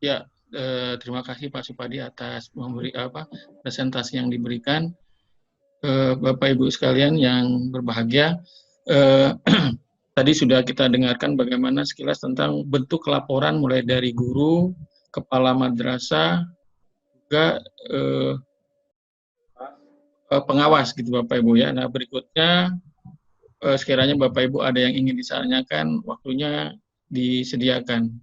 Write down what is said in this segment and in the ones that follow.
Ya, terima kasih Pak Supadi atas presentasi yang diberikan. Bapak Ibu sekalian yang berbahagia, tadi sudah kita dengarkan bagaimana sekilas tentang bentuk laporan mulai dari guru, kepala madrasah, juga pengawas gitu Bapak Ibu ya. Nah berikutnya sekiranya Bapak Ibu ada yang ingin ditanyakan, waktunya disediakan.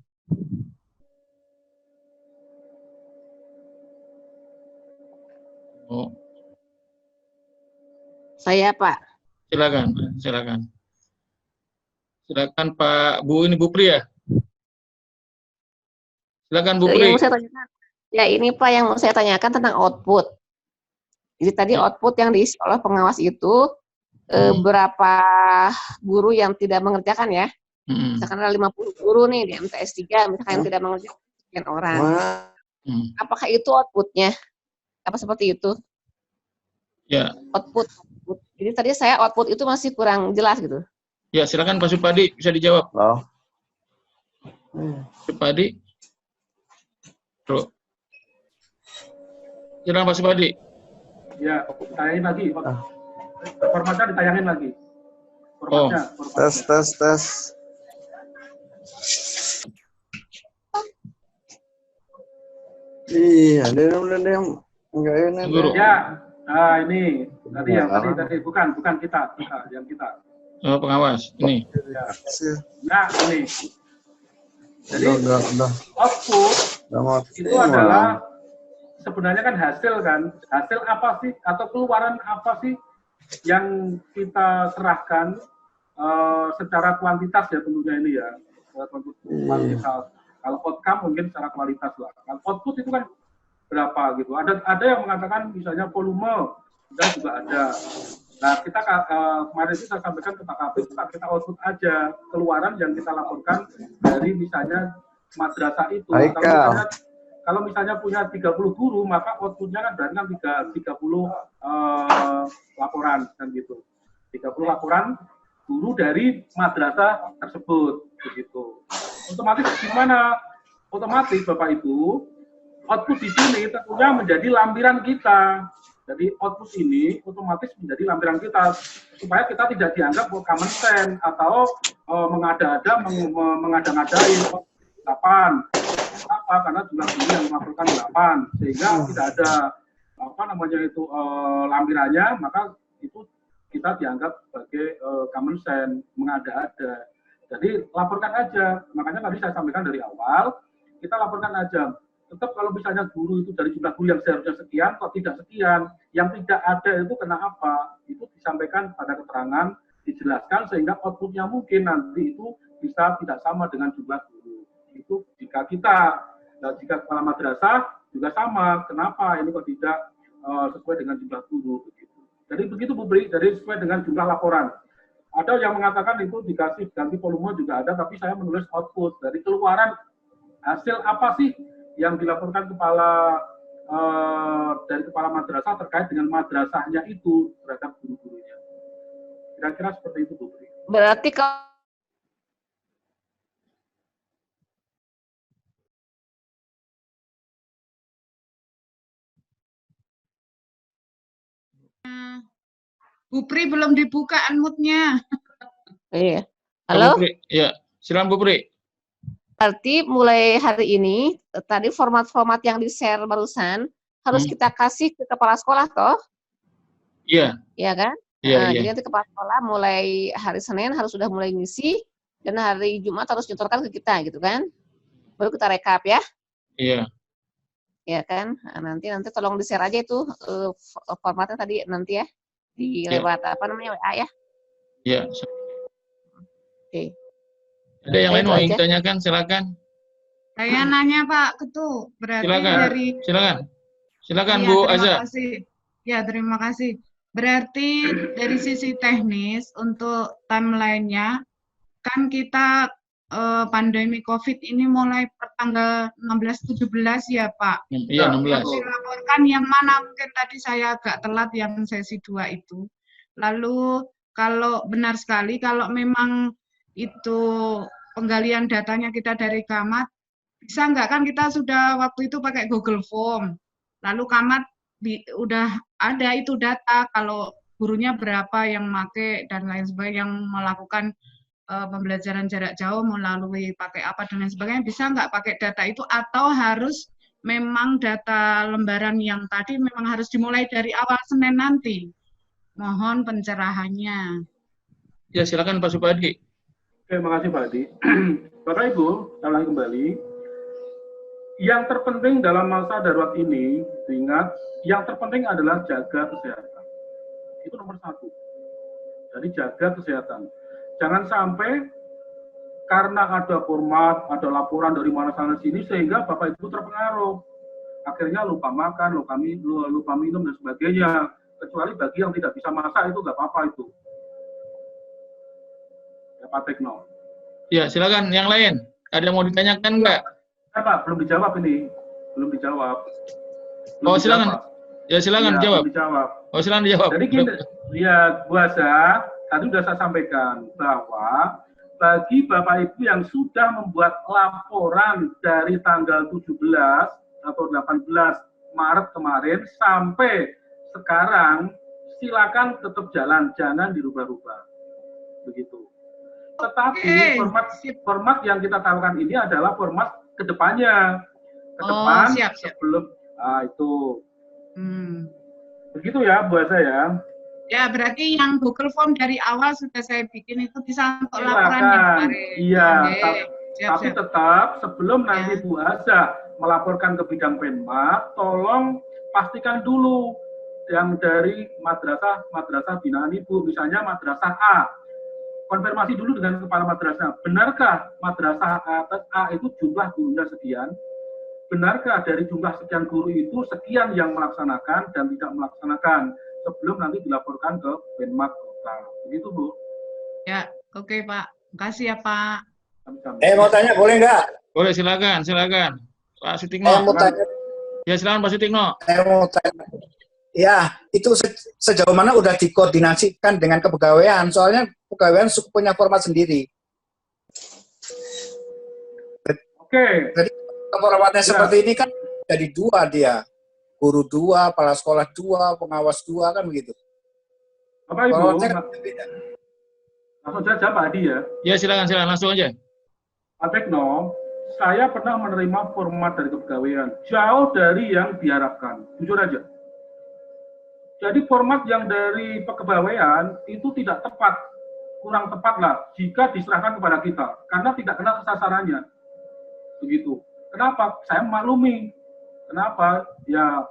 Oh. Saya Pak. Silakan, silakan. Silakan Pak Bu, ini Bu Pri ya? Silakan Bu Pri. Yang mau saya tanyakan, ya ini Pak yang mau saya tanyakan tentang output. Jadi tadi output yang diisi oleh pengawas itu berapa guru yang tidak mengerjakan ya? Misalkan ada 50 guru nih di MTS 3, misalkan yang tidak mengerjakan sekian orang. Apakah itu outputnya? Apa seperti itu? Ya. Output. Jadi tadi saya output itu masih kurang jelas gitu. Ya, silakan Pak Supadi bisa dijawab. Halo. Supadi. Bro. Silakan Pak Supadi. Ya, tayangin lagi. Formatnya ditayangin lagi. Formatnya. Tes. Iya, ada yang enggak enak. Ya, nah ini tadi yang tadi bukan kita yang kita. Oh, pengawas ini. Ya. Nah ini. Jadi output itu adalah sebenarnya kan hasil apa sih atau keluaran apa sih yang kita serahkan secara kuantitas ya tentunya ini ya, kuantitas. Kalau outcome mungkin secara kualitas lah. Kalau output itu kan berapa gitu. Ada yang mengatakan misalnya volume dan juga ada. Nah kita kemarin itu saya sampaikan ke Pak Kabit, kita output aja keluaran yang kita laporkan dari misalnya madrasah itu. Kalau misalnya punya 30 guru, maka outputnya kan berarti kan 30 laporan kan gitu. 30 laporan guru dari madrasah tersebut begitu. Otomatis gimana? Otomatis Bapak Ibu, output di sini tentunya menjadi lampiran kita. Jadi output ini otomatis menjadi lampiran kita supaya kita tidak dianggap common sense atau mengada-ngadain 8. Apa? Karena jumlah guru yang melaporkan 8 sehingga tidak ada lampirannya, maka itu kita dianggap sebagai common sense, mengada-ada. Jadi laporkan aja. Makanya tadi saya sampaikan dari awal, kita laporkan aja. Tetap kalau misalnya guru itu dari jumlah guru yang seharusnya sekian, kok tidak sekian, yang tidak ada itu kena apa? Itu disampaikan pada keterangan, dijelaskan sehingga outputnya mungkin nanti itu bisa tidak sama dengan jumlah guru. Itu jika jika kepala madrasah juga sama, kenapa ini kok tidak sesuai dengan jumlah guru begitu. Jadi begitu Bu Bri, jadi sesuai dengan jumlah laporan. Ada yang mengatakan itu dikasih ganti volume juga ada, tapi saya menulis output dari keluaran hasil apa sih yang dilaporkan dari kepala madrasah terkait dengan madrasahnya itu terhadap guru-gurunya. Kira-kira seperti itu Bu Bri. Berarti kalau Bu Pri belum dibuka unmute-nya. iya. Halo? Bu Pri. Ya, silakan Bu Pri. Berarti mulai hari ini, tadi format-format yang di-share barusan, harus kita kasih ke kepala sekolah, toh? Iya. Iya kan? Iya. Jadi nanti kepala sekolah mulai hari Senin harus sudah mulai ngisi, dan hari Jumat harus nyetorkan ke kita, gitu kan? Baru kita rekap ya? Iya. Iya kan? Nah, nanti tolong di-share aja itu formatnya tadi nanti ya. Lewat WA ya? Iya. Oke. Ada yang lain mau ingin tanyakan, silakan. Saya nanya Pak Ketua, berarti silakan Bu Aza. Ya, terima kasih. Berarti dari sisi teknis untuk timeline-nya, kan kita pandemi COVID ini mulai tanggal 16-17 ya Pak. Iya, 16. Yang dilaporkan yang mana mungkin tadi saya agak telat yang sesi 2 itu. Lalu kalau benar sekali, kalau memang itu penggalian datanya kita dari Camat, bisa nggak, kan kita sudah waktu itu pakai Google Form, lalu Camat udah ada itu data kalau gurunya berapa yang make dan lain sebagainya, yang melakukan pembelajaran jarak jauh melalui pakai apa dan lain sebagainya, bisa nggak pakai data itu, atau harus memang data lembaran yang tadi memang harus dimulai dari awal Senin nanti? Mohon pencerahannya. Ya, silakan Pak Supadi. Oke, makasih Pak Adi. Bapak Ibu, saya ulangi kembali. Yang terpenting dalam masa darurat ini, ingat, yang terpenting adalah jaga kesehatan. Itu nomor 1. Jadi jaga kesehatan. Jangan sampai karena ada format, ada laporan dari mana sana sini, sehingga Bapak Ibu terpengaruh. Akhirnya lupa makan, lupa minum, dan sebagainya. Kecuali bagi yang tidak bisa masak, itu nggak apa-apa itu. Ya, Pak Tekno. Ya, silakan. Yang lain, ada yang mau ditanyakan nggak? Pak, belum dijawab ini. Belum dijawab. Oh, silakan. Ya, silakan jawab. Belum dijawab. Oh, silakan dijawab. Jadi gini, ya, Bu Asa, tadi sudah saya sampaikan bahwa bagi Bapak Ibu yang sudah membuat laporan dari tanggal 17 atau 18 Maret kemarin sampai sekarang, silakan tetap jalan, jangan dirubah-rubah. Begitu. Tetapi format yang kita tawarkan ini adalah format kedepannya. Ke depan, siap. sebelum, itu. Begitu ya, Bu Asa ya. Ya, berarti yang Google Form dari awal sudah saya bikin itu bisa untuk laporan yang kemarin. Iya, siap. tapi tetap sebelum nanti Bu Asa melaporkan ke bidang Penma, tolong pastikan dulu yang dari madrasah binaan Ibu, misalnya madrasah A. Konfirmasi dulu dengan kepala madrasah, benarkah madrasah A itu jumlah gurunya sekian? Benarkah dari jumlah sekian guru itu sekian yang melaksanakan dan tidak melaksanakan sebelum nanti dilaporkan ke Penma Kota. Begitu, Bu. Ya, oke Pak. Makasih ya Pak. Mau tanya boleh nggak? Boleh, silakan. Pak Sutikno. Saya mau tanya. Ya, silakan Pak Sutikno. Saya mau tanya. Ya, itu sejauh mana udah dikoordinasikan dengan kepegawaian? Soalnya kepegawaian punya format sendiri. Oke. Jadi formatnya seperti ini kan jadi 2 dia. Guru 2, kepala sekolah 2, pengawas 2, kan begitu. Bapak Ibu, langsung saja Pak Adi ya. Ya, silakan langsung aja. Pak Tekno, saya pernah menerima format dari kepegawaian jauh dari yang diharapkan. Jujur aja. Jadi format yang dari kepegawaian itu tidak tepat, kurang tepat lah jika diserahkan kepada kita, karena tidak kenal sasarannya. Begitu. Kenapa? Saya maklumi. Kenapa? Ya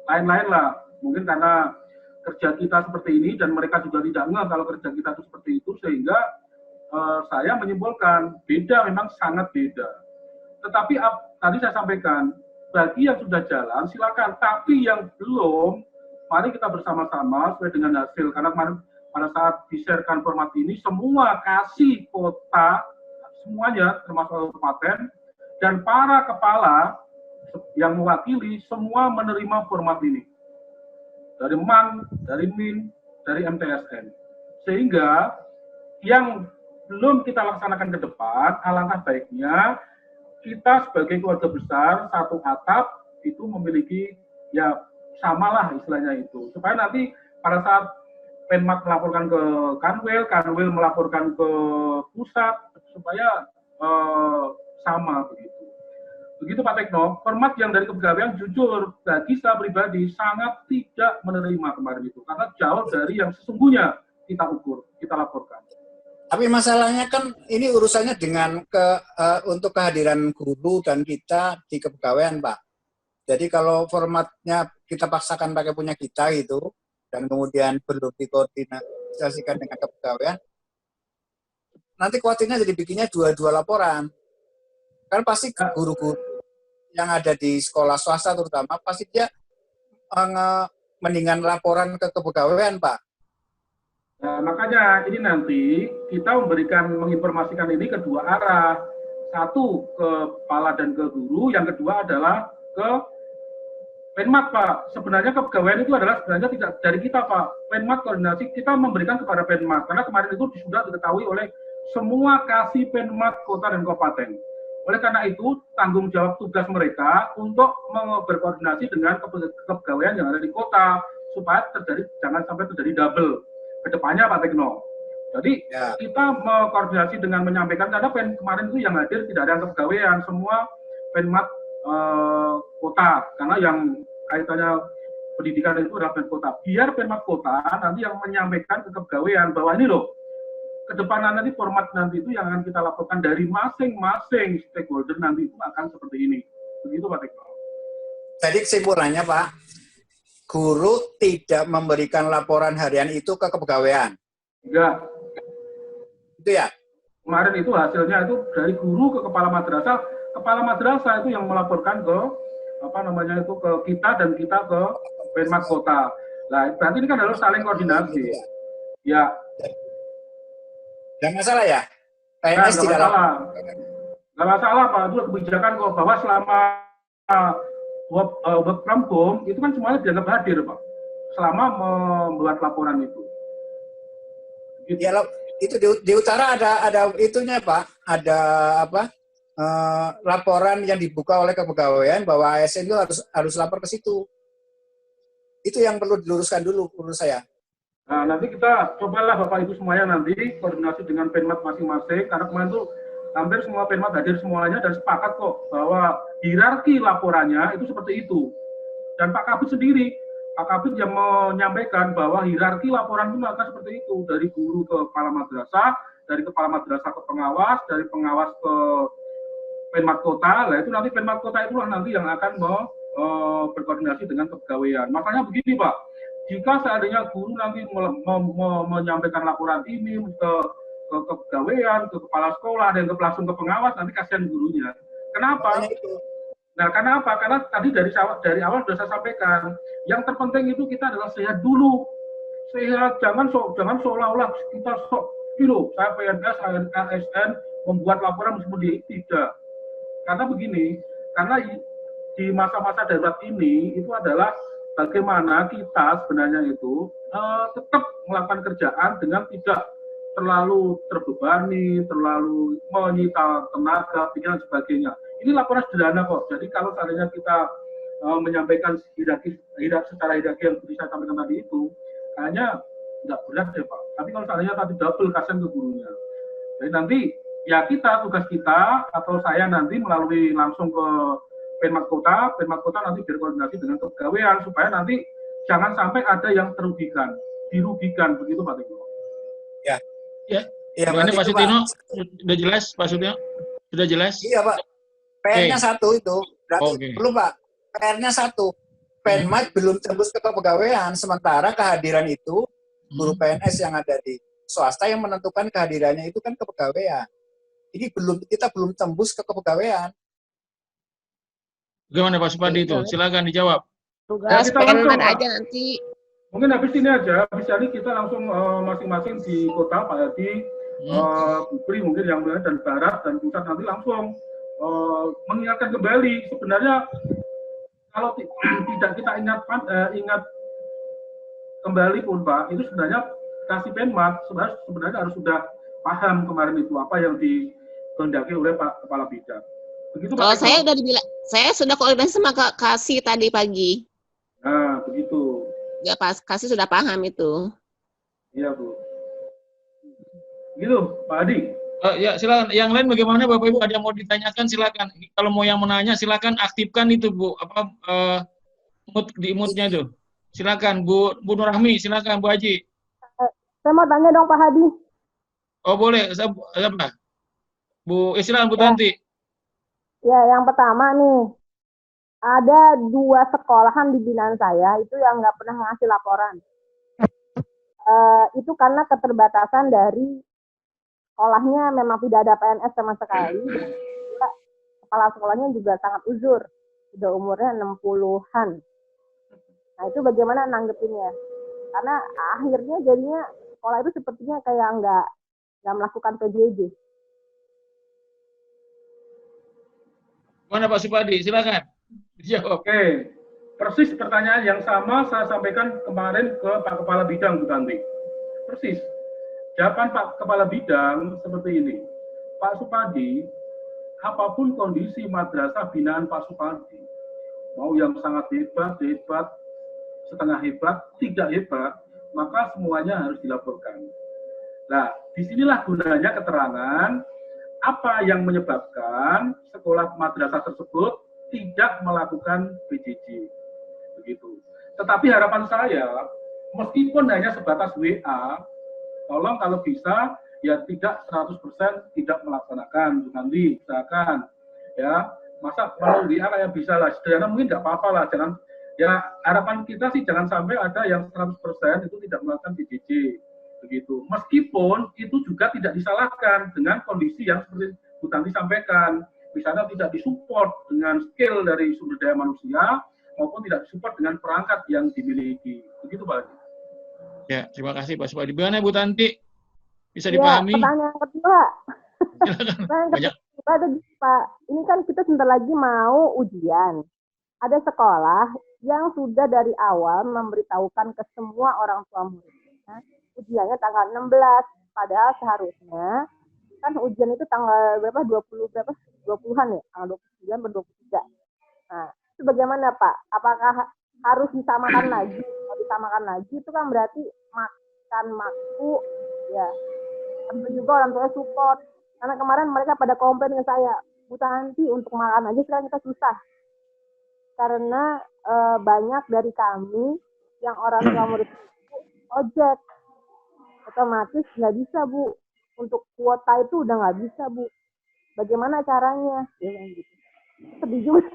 lain-lain lah. Mungkin karena kerja kita seperti ini dan mereka juga tidak ngeh kalau kerja kita itu seperti itu, sehingga saya menyimpulkan beda, memang sangat beda. Tetapi tadi saya sampaikan, bagi yang sudah jalan silakan, tapi yang belum, mari kita bersama-sama sesuai dengan hasil. Karena kemarin pada saat di-share-kan format ini, semua kasih kota, semuanya termasuk kabupaten, dan para kepala yang mewakili semua menerima format ini. Dari MAN, dari MIN, dari MTSN. Sehingga yang belum kita laksanakan ke depan, alangkah baiknya kita sebagai keluarga besar, satu atap, itu memiliki, ya samalah istilahnya itu. Supaya nanti pada saat Penmak melaporkan ke Kanwil melaporkan ke pusat, supaya sama begitu. Begitu Pak Tekno, format yang dari kepegawaian jujur bagi saya pribadi sangat tidak menerima kemarin itu, karena jauh dari yang sesungguhnya kita ukur, kita laporkan. Tapi masalahnya kan ini urusannya dengan untuk kehadiran guru dan kita di kepegawaian, Pak. Jadi kalau formatnya kita paksakan pakai punya kita gitu, dan kemudian belum dikoordinasikan dengan kepegawaian, nanti khawatirnya jadi bikinnya dua laporan. Kan pasti guru-guru yang ada di sekolah swasta terutama, pasti dia mendingan laporan ke kepegawaian, Pak. Nah, makanya ini nanti kita menginformasikan ini ke dua arah. Satu ke kepala dan ke guru, yang kedua adalah ke Penmat, Pak. Sebenarnya kepegawaian itu adalah sebenarnya tidak dari kita, Pak. Penmat koordinasi kita memberikan kepada Penmat, karena kemarin itu sudah diketahui oleh semua kasih Penmat kota dan kabupaten. Oleh karena itu, tanggung jawab tugas mereka untuk berkoordinasi dengan kepegawaian yang ada di kota, supaya jangan sampai terjadi double ke depannya, Pak Tekno. Jadi kita mengkoordinasi dengan menyampaikan, karena kemarin itu yang hadir tidak ada kepegawaian, semua Penmat kota, karena yang kaitannya pendidikan itu adalah Penmat kota. Biar Penmat kota nanti yang menyampaikan ke kepegawaian bahwa ini loh, ke depan nanti format nanti itu yang akan kita lakukan dari masing-masing stakeholder nanti itu akan seperti ini. Begitu Pak Tekno. Jadi kesimpulannya Pak, guru tidak memberikan laporan harian itu ke kepegawaian? Enggak. Itu ya? Kemarin itu hasilnya itu dari guru ke kepala madrasah itu yang melaporkan ke ke kita dan kita ke Penmat kota. Nah, berarti ini kan harus saling koordinasi. Ya. Gak masalah ya? PNS tidak masalah. Gak masalah Pak, itu kebijakan kok bahwa selama work from home itu kan semuanya dianggap hadir Pak, selama membuat laporan itu. Gitu. Ya, itu di utara ada itunya Pak, ada apa? Laporan yang dibuka oleh kepegawaian bahwa ASN itu harus lapor ke situ. Itu yang perlu diluruskan dulu menurut saya. Nah, nanti kita cobalah Bapak Ibu semuanya nanti koordinasi dengan Penmat masing-masing, karena kemarin tuh hampir semua Penmat hadir semuanya dan sepakat kok bahwa hierarki laporannya itu seperti itu. Dan Pak Kabid sendiri, Pak Kabid yang menyampaikan bahwa hierarki laporan itu akan seperti itu, dari guru ke kepala madrasah, dari kepala madrasah ke pengawas, dari pengawas ke Penmat kota. Lah itu nanti Penmat kota itulah nanti yang akan berkoordinasi dengan kepegawaian. Makanya begini Pak, jika seandainya guru nanti menyampaikan laporan ini ke kepegawaian, ke kepala sekolah, dan langsung ke pengawas, nanti kasihan gurunya. Kenapa? Nah, karena apa? Karena tadi dari awal sudah saya sampaikan, yang terpenting itu kita adalah sehat dulu. Sehat, jangan seolah-olah kita saya PNS, ASN membuat laporan meskipun tidak. Karena begini, karena di masa-masa darurat ini itu adalah bagaimana kita sebenarnya itu tetap melakukan kerjaan dengan tidak terlalu terbebani, terlalu menyita tenaga, pikiran dan sebagainya. Ini laporan sederhana kok. Jadi kalau seandainya kita menyampaikan secara hierarki yang bisa saya sampaikan tadi itu, kayaknya nggak berat ya Pak. Tapi kalau seandainya tadi double, kasihan ke gurunya. Jadi nanti ya tugas kita atau saya nanti melalui langsung ke Penmat kota nanti berkoordinasi dengan kepegawaian supaya nanti jangan sampai ada yang dirugikan begitu Pak Tino. Ya. Ini Pak Sutino sudah jelas Pak Sutino? Sudah jelas? Iya Pak. PR-nya satu itu. Berarti belum Pak. PR-nya satu. Penmat belum tembus ke kepegawaian, sementara kehadiran itu guru PNS yang ada di swasta yang menentukan kehadirannya itu kan kepegawaian. Ini kita belum tembus ke kepegawaian. Bagaimana Pak Supadi itu? Silakan dijawab. Tugas Penmat aja nanti. Mungkin habis ini kita langsung masing-masing di kota Pak Hadi, Bupri mungkin yang mana dan Barat dan Pusat nanti langsung mengingatkan kembali. Sebenarnya kalau tidak kita ingat kembali pun Pak, itu sebenarnya kasih Penmat sebenarnya harus sudah paham kemarin itu apa yang dikehendaki oleh Pak Kepala Bidang. Begitu Pak. Saya sudah koordinasi sama Kasih tadi pagi. Nah, begitu. Ya Pak Kasih sudah paham itu. Iya Bu. Gitu Pak Adi. Ya silakan. Yang lain bagaimana Bapak Ibu, ada yang mau ditanyakan silakan. Kalau mau yang menanya silakan aktifkan itu Bu, mute-nya itu. Silakan Bu Nur Rahmi, silakan Bu Haji. Saya mau tanya dong Pak Hadi. Oh boleh, siapa? Bu silakan Bu Tanti. Ya, yang pertama nih, ada 2 sekolahan di binaan saya itu yang nggak pernah ngasih laporan. Itu karena keterbatasan dari sekolahnya memang tidak ada PNS sama sekali. Kepala sekolahnya juga sangat uzur, sudah umurnya 60-an. Nah itu bagaimana nanggepinnya? Karena akhirnya jadinya sekolah itu sepertinya kayak nggak melakukan PJJ. Mana Pak Supadi? Silakan dijawab. Oke, persis pertanyaan yang sama saya sampaikan kemarin ke Pak Kepala Bidang Bu Tanti. Persis. Jawaban Pak Kepala Bidang seperti ini. Pak Supadi, apapun kondisi madrasah binaan Pak Supadi, mau yang sangat hebat, setengah hebat, tidak hebat, maka semuanya harus dilaporkan. Nah, disinilah gunanya keterangan apa yang menyebabkan sekolah madrasah tersebut tidak melakukan PJJ. Begitu. Tetapi harapan saya, meskipun hanya sebatas WA, tolong kalau bisa ya tidak 100% tidak melaksanakan. Nanti usahakan ya, masa melalui WA kayak bisa lah, sederhana mungkin nggak apa-apa lah, jangan ya, harapan kita sih jangan sampai ada yang 100% itu tidak melakukan PJJ. Begitu. Meskipun itu juga tidak disalahkan dengan kondisi yang seperti Bu Tanti sampaikan, misalnya tidak disupport dengan skill dari sumber daya manusia maupun tidak disupport dengan perangkat yang dimiliki. Begitu Pak Adi. Ya, terima kasih Pak Supadi. Bagaimana Bu Tanti? Bisa Ya, dipahami? pertanyaan kedua. Banyak. Pak, ini kan kita sebentar lagi mau ujian. Ada sekolah yang sudah dari awal memberitahukan ke semua orang tua muridnya ujiannya tanggal 16, padahal seharusnya kan ujian itu tanggal berapa, 20-an ya, tanggal 29 atau 23. Nah, itu bagaimana Pak? Apakah harus disamakan lagi? Kalau disamakan lagi itu kan berarti makan maku, ya. Tentu juga orang tua support. Karena kemarin mereka pada komplain ke saya, Bu Tanti untuk makan aja sekarang kita susah. Karena banyak dari kami yang orang tua murid ojek. Otomatis nggak bisa Bu, untuk kuota itu udah nggak bisa Bu, bagaimana caranya ya, gitu. Sedih juga.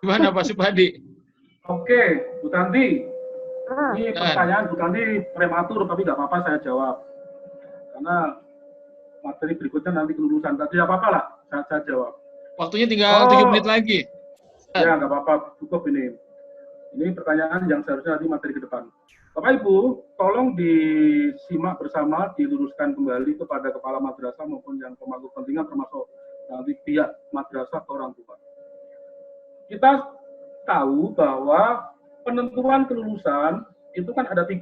Gimana Pak Supadi? Oke, Bu Tanti, ini pertanyaan Bu Tanti prematur tapi nggak apa-apa saya jawab karena materi berikutnya nanti kelulusan tadi apa-apa lah saya jawab. Waktunya tinggal 7 menit lagi. Ya nggak apa-apa, cukup ini pertanyaan yang seharusnya nanti materi ke depan. Bapak Ibu, tolong disimak bersama, diluruskan kembali kepada kepala madrasah maupun yang pemangku kepentingan termasuk nanti pihak madrasah atau orang tua. Kita tahu bahwa penentuan kelulusan itu kan ada 3.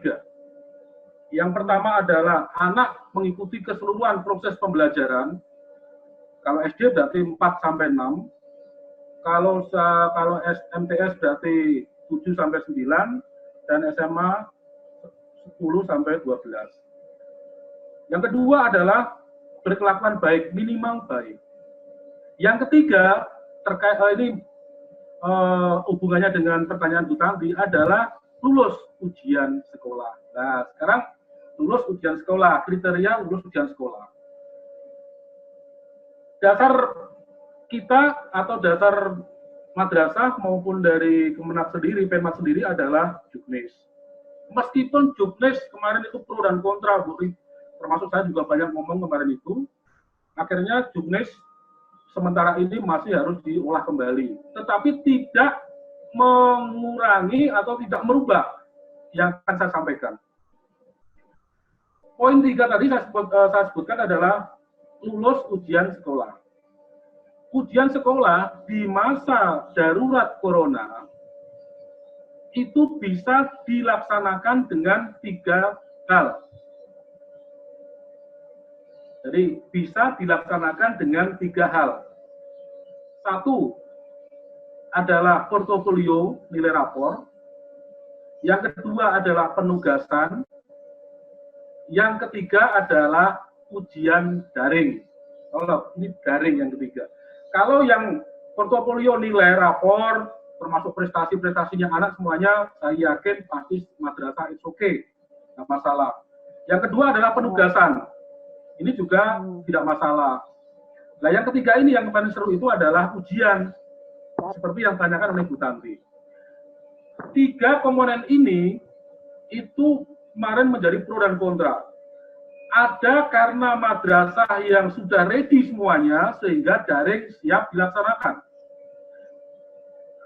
Yang pertama adalah anak mengikuti keseluruhan proses pembelajaran. Kalau SD berarti 4-6, kalau MTS berarti 7-9, dan SMA 10-12. Yang kedua adalah berkelakuan baik, minimal baik. Yang ketiga, terkait hubungannya dengan pertanyaan Bu Tanti adalah lulus ujian sekolah. Nah, sekarang lulus ujian sekolah, kriteria lulus ujian sekolah. Dasar kita atau dasar madrasah maupun dari Kemenak sendiri, Penmat sendiri adalah Juknis. Meskipun Juknis kemarin itu pro dan kontra, Bu, termasuk saya juga banyak ngomong kemarin itu, akhirnya Juknis sementara ini masih harus diolah kembali. Tetapi tidak mengurangi atau tidak merubah yang akan saya sampaikan. Poin 3 tadi saya sebutkan adalah lulus ujian sekolah. Ujian sekolah di masa darurat corona itu bisa dilaksanakan dengan 3 hal. Jadi bisa dilaksanakan dengan 3 hal. 1 adalah portofolio nilai rapor. Yang kedua adalah penugasan. Yang ketiga adalah ujian daring. Oh, ini daring yang ketiga. Kalau yang portofolio nilai rapor, termasuk prestasi-prestasinya anak semuanya, saya yakin pasti madrasah it's okay, nggak masalah. Yang kedua adalah penugasan, ini juga tidak masalah. Nah, yang ketiga ini yang paling seru itu adalah ujian, seperti yang ditanyakan oleh Bu Tanti. 3 komponen ini itu kemarin menjadi pro dan kontra. Ada karena madrasah yang sudah ready semuanya sehingga daring siap dilaksanakan.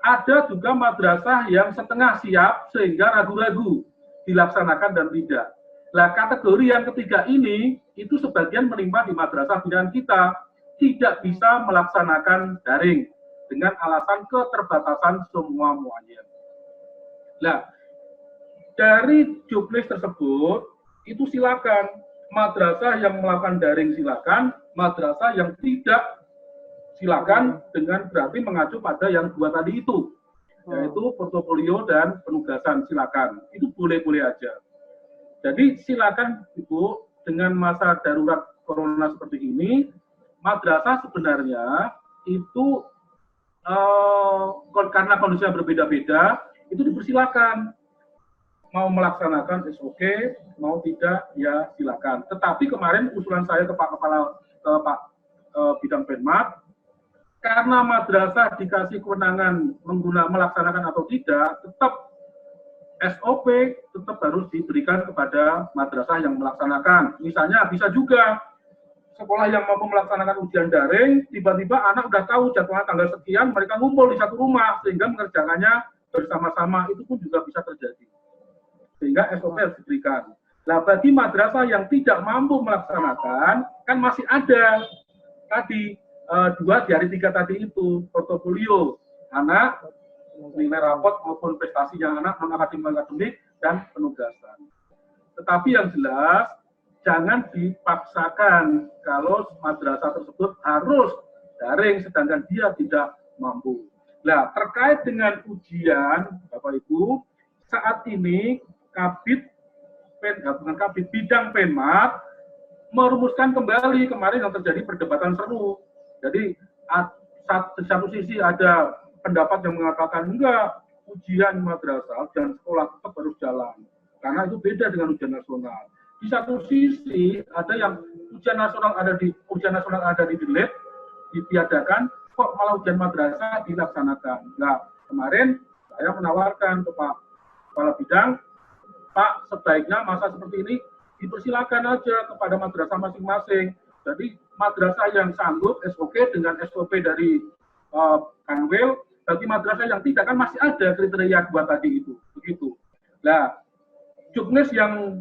Ada juga madrasah yang setengah siap sehingga ragu-ragu dilaksanakan dan tidak. Nah, kategori yang ketiga ini itu sebagian menimpa di madrasah binaan kita tidak bisa melaksanakan daring dengan alasan keterbatasan semua-muanya. Nah, dari juknis tersebut itu silakan madrasah yang melakukan daring silakan, madrasah yang tidak silakan dengan berarti mengacu pada yang dua tadi itu, yaitu portofolio dan penugasan, silakan. Itu boleh-boleh aja. Jadi silakan Ibu, dengan masa darurat corona seperti ini, madrasah sebenarnya itu karena kondisinya berbeda-beda, itu dipersilakan. Mau melaksanakan SOP, mau tidak ya silakan. Tetapi kemarin usulan saya ke Pak Bidang Penmat, karena madrasah dikasih kewenangan melaksanakan atau tidak, tetap SOP tetap harus diberikan kepada madrasah yang melaksanakan. Misalnya bisa juga sekolah yang mampu melaksanakan ujian daring, tiba-tiba anak udah tahu jadwal tanggal sekian, mereka ngumpul di satu rumah sehingga mengerjakannya bersama-sama, itu pun juga bisa terjadi. Sehingga SOP harus diberikan. Nah, bagi madrasah yang tidak mampu melaksanakan, kan masih ada tadi 2 dari 3 tadi itu, portofolio anak, nilai rapot maupun prestasinya anak, non-akademik dan penugasan. Tetapi yang jelas, jangan dipaksakan kalau madrasah tersebut harus daring, sedangkan dia tidak mampu. Nah, terkait dengan ujian, Bapak Ibu, saat ini Bidang Penmat merumuskan kembali kemarin yang terjadi perdebatan seru. Jadi di satu sisi ada pendapat yang mengatakan enggak, ujian madrasah dan sekolah tetap harus jalan karena itu beda dengan ujian nasional. Di satu sisi ada yang ujian nasional ada di delete, ditiadakan, kok malah ujian madrasah dilaksanakan. Nah, kemarin saya menawarkan ke Pak Kepala Bidang, Pak, sebaiknya masa seperti ini dipersilakan aja kepada madrasah masing-masing. Jadi madrasah yang sanggup SOP dengan SOP dari Kanwil, bagi madrasah yang tidak kan masih ada kriteria 2 tadi itu, begitu. Nah, juknis yang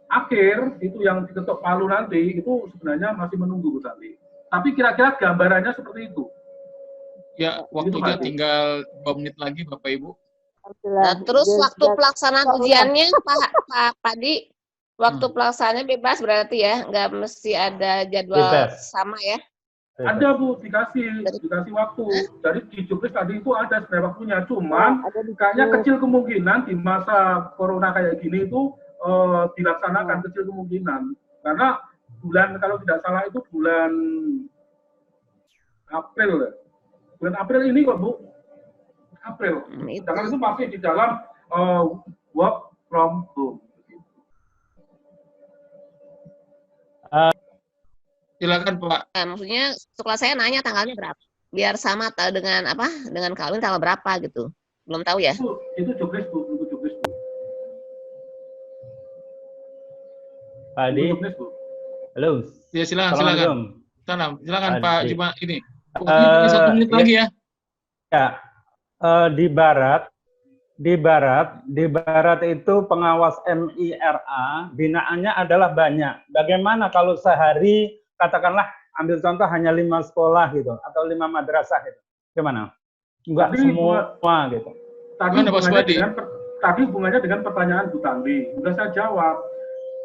akhir itu yang diketok palu nanti itu sebenarnya masih menunggu Bu Sali. Tapi kira-kira gambarannya seperti itu. Ya, waktunya tinggal 2 menit lagi Bapak Ibu. Nah, terus waktu pelaksanaan ujiannya Pak Padi, waktu pelaksanaannya bebas berarti ya, nggak mesti ada jadwal sama ya? Ada Bu, dikasih waktu. Jadi di juknis tadi itu ada sebenarnya waktunya, cuman kayaknya kecil kemungkinan di masa corona kayak gini itu dilaksanakan, kecil kemungkinan. Karena kalau tidak salah itu bulan April. Bulan April ini kok Bu. April. Sedangkan itu masih di dalam work from home. Silakan Pak. Maksudnya sekolah saya nanya tanggalnya berapa, biar sama dengan dengan Kalwin tanggal berapa gitu. Belum tahu ya? Itu juknis Bu, itu juknis Bu. Pak Adi. Halo. Ya silakan. Silakan Pak Juma ini. Ini 1 menit lagi ya. Ya. Di barat itu pengawas MIRA binaannya adalah banyak. Bagaimana kalau sehari katakanlah ambil contoh hanya 5 sekolah gitu atau 5 madrasah gitu. Gimana? Enggak semua gitu. Tadi hubungannya dengan pertanyaan Bu Tandi. Sudah saya jawab.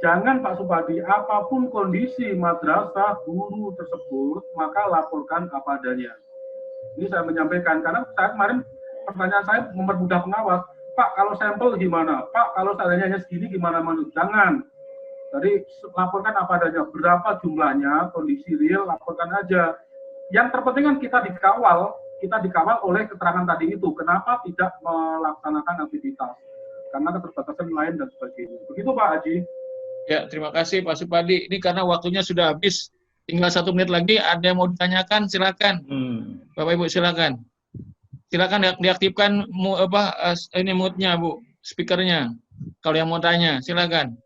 Jangan Pak Supadi, apapun kondisi madrasah guru tersebut, maka laporkan apa adanya. Ini saya menyampaikan karena saya kemarin pertanyaan saya mempermudah pengawas. Pak, kalau sampel gimana? Pak, kalau seadanya segini gimana? Jangan. Jadi laporkan apa adanya. Berapa jumlahnya, kondisi real, laporkan aja. Yang terpenting kan kita dikawal oleh keterangan tadi itu. Kenapa tidak melaksanakan aktivitas? Karena keterbatasan lain dan sebagainya. Begitu Pak Haji. Ya, terima kasih Pak Supadi. Ini karena waktunya sudah habis. Tinggal 1 menit lagi. Ada yang mau ditanyakan? Silakan. Bapak Ibu silakan. Silakan diaktifkan ini mood-nya Bu, speakernya. Kalau yang mau tanya, silakan.